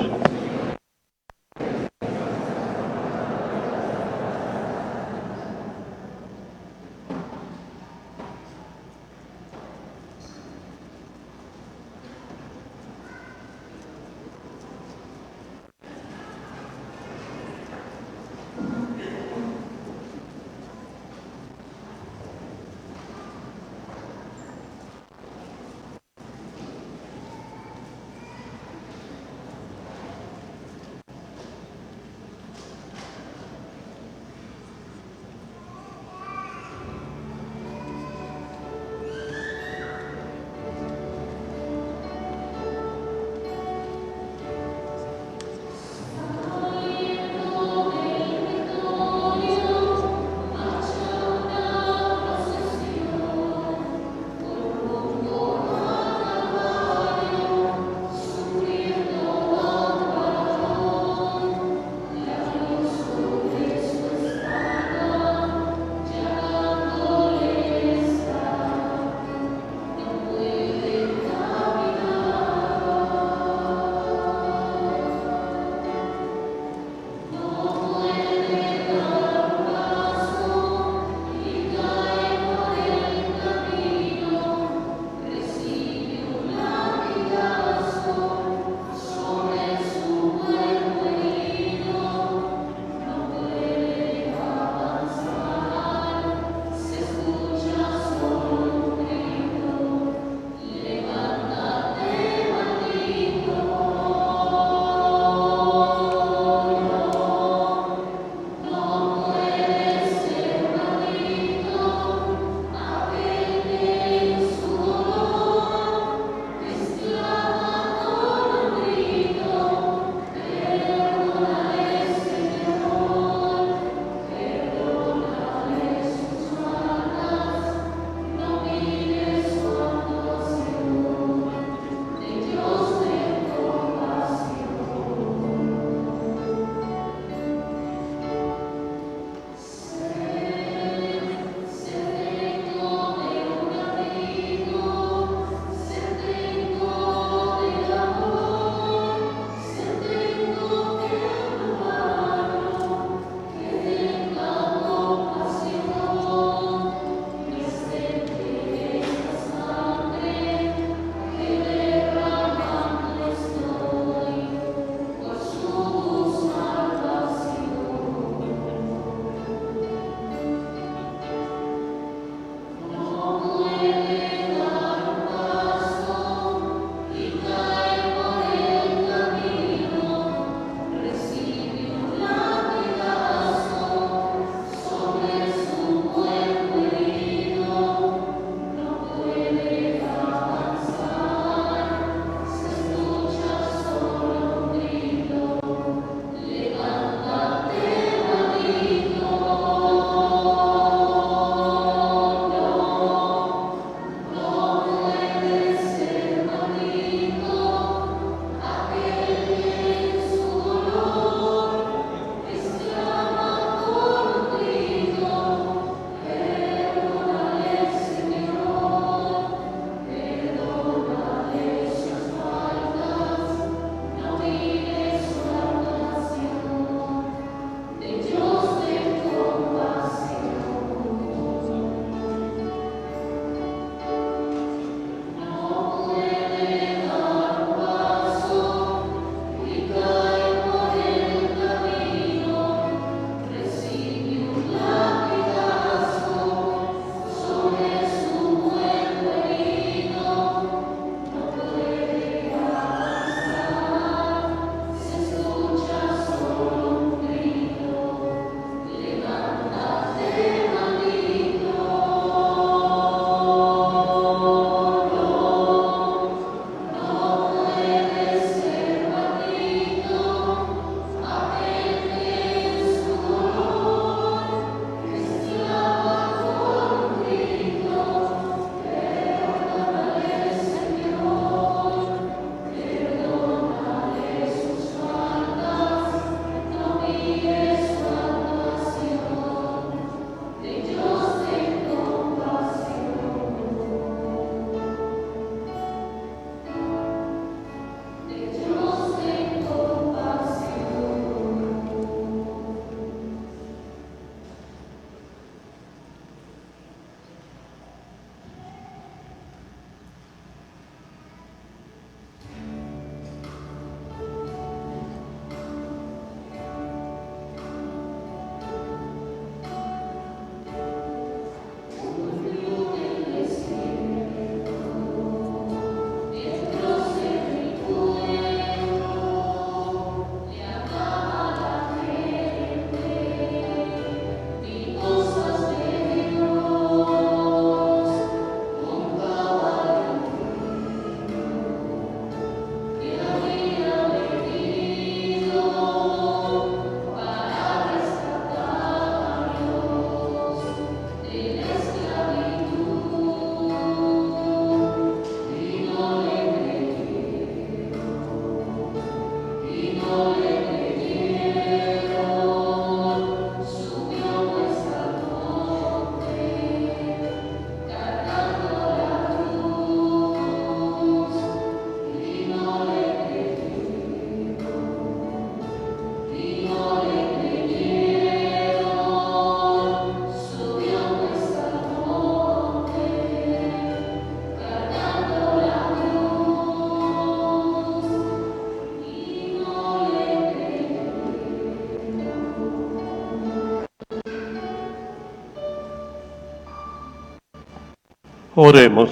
Oremos.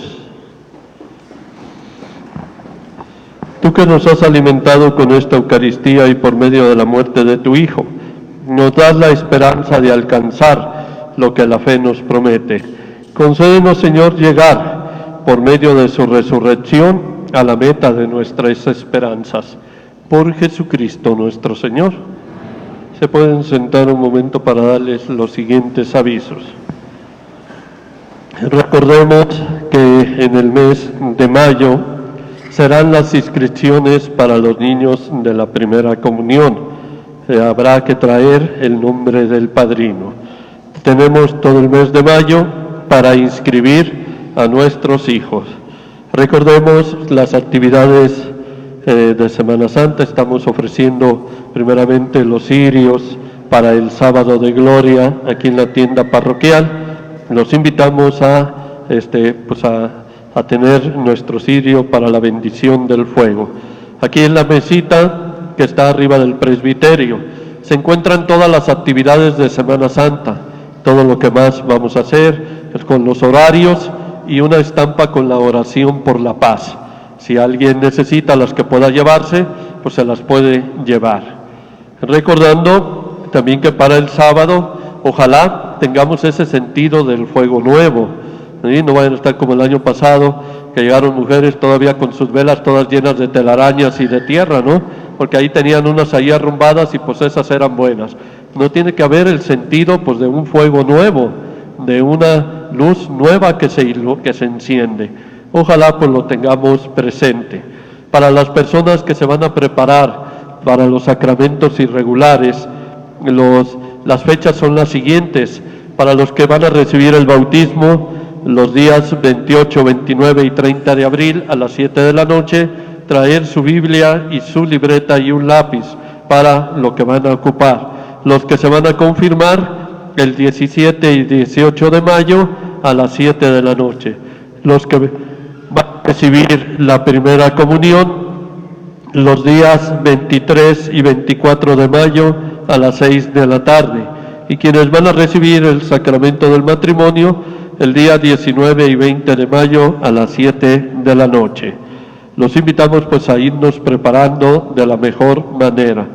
Tú que nos has alimentado con esta Eucaristía y por medio de la muerte de tu Hijo, nos das la esperanza de alcanzar lo que la fe nos promete. Concédenos, Señor, llegar por medio de su resurrección a la meta de nuestras esperanzas. Por Jesucristo nuestro Señor. Se pueden sentar un momento para darles los siguientes avisos. Recordemos que en el mes de mayo serán las inscripciones para los niños de la primera comunión. Habrá que traer el nombre del padrino. Tenemos todo el mes de mayo para inscribir a nuestros hijos. Recordemos las actividades de Semana Santa. Estamos ofreciendo primeramente los cirios para el sábado de gloria aquí en la tienda parroquial. Los invitamos a tener nuestro cirio para la bendición del fuego. Aquí en la mesita que está arriba del presbiterio se encuentran todas las actividades de Semana Santa, todo lo que más vamos a hacer con los horarios y una estampa con la oración por la paz. Si alguien necesita las que pueda llevarse, pues se las puede llevar. Recordando también que para el sábado, ojalá tengamos ese sentido del fuego nuevo. ¿Sí? No vayan a estar como el año pasado, que llegaron mujeres todavía con sus velas todas llenas de telarañas y de tierra, ¿no? Porque ahí tenían unas ahí arrumbadas y pues esas eran buenas. No tiene que haber el sentido pues de un fuego nuevo, de una luz nueva que se enciende. Ojalá pues lo tengamos presente. Para las personas que se van a preparar para los sacramentos irregulares, las fechas son las siguientes. Para los que van a recibir el bautismo, los días 28, 29 y 30 de abril a las 7 de la noche, traer su Biblia y su libreta y un lápiz para lo que van a ocupar. Los que se van a confirmar el 17 y 18 de mayo a las 7 de la noche. Los que van a recibir la primera comunión los días 23 y 24 de mayo a las 6 de la tarde. Y quienes van a recibir el sacramento del matrimonio el día 19 y 20 de mayo a las 7 de la noche. Los invitamos pues a irnos preparando de la mejor manera.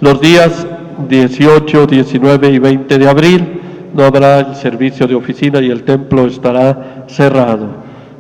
Los días 18, 19 y 20 de abril no habrá el servicio de oficina y el templo estará cerrado.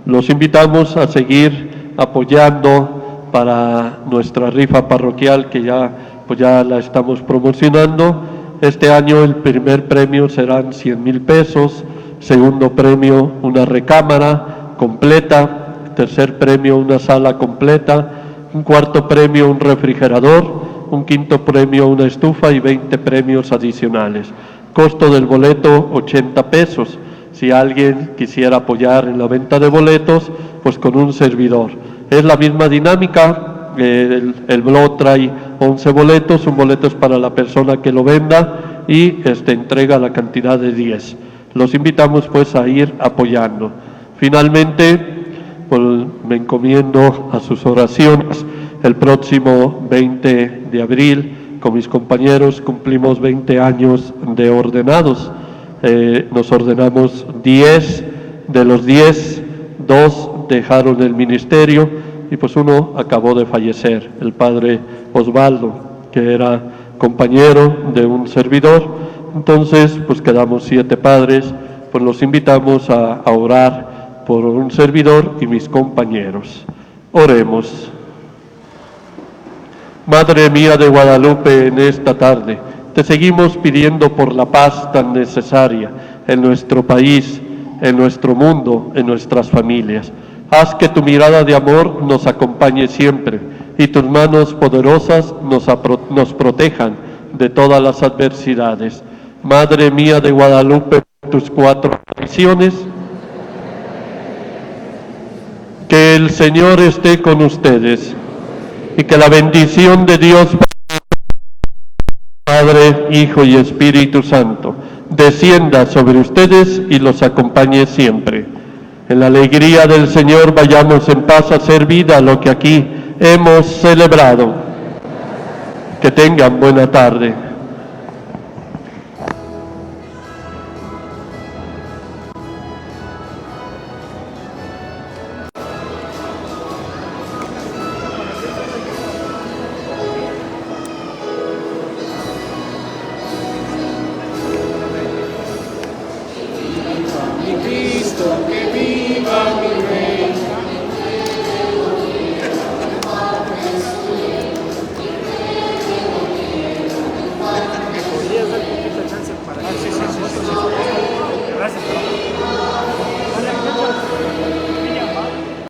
Los invitamos a seguir apoyando para nuestra rifa parroquial que ya la estamos promocionando. Este año el primer premio serán 100,000 pesos, segundo premio una recámara completa, tercer premio una sala completa, un cuarto premio un refrigerador, un quinto premio una estufa y 20 premios adicionales. Costo del boleto 80 pesos. Si alguien quisiera apoyar en la venta de boletos, pues con un servidor. Es la misma dinámica. El blog trae 11 boletos, un boleto es para la persona que lo venda y entrega la cantidad de 10. Los invitamos pues a ir apoyando. Finalmente, pues, me encomiendo a sus oraciones. El próximo 20 de abril, con mis compañeros, cumplimos 20 años de ordenados. Nos ordenamos 10, de los 10, 2 dejaron el ministerio y pues uno acabó de fallecer, el padre Osvaldo, que era compañero de un servidor. Entonces, pues quedamos 7 padres, pues los invitamos a orar por un servidor y mis compañeros. Oremos. Madre mía de Guadalupe, en esta tarde te seguimos pidiendo por la paz tan necesaria en nuestro país, en nuestro mundo, en nuestras familias. Haz que tu mirada de amor nos acompañe siempre y tus manos poderosas nos protejan de todas las adversidades. Madre mía de Guadalupe, tus 4 peticiones. Que el Señor esté con ustedes y que la bendición de Dios, Padre, Hijo y Espíritu Santo, descienda sobre ustedes y los acompañe siempre. En la alegría del Señor vayamos en paz a hacer vida lo que aquí hemos celebrado. Que tengan buena tarde.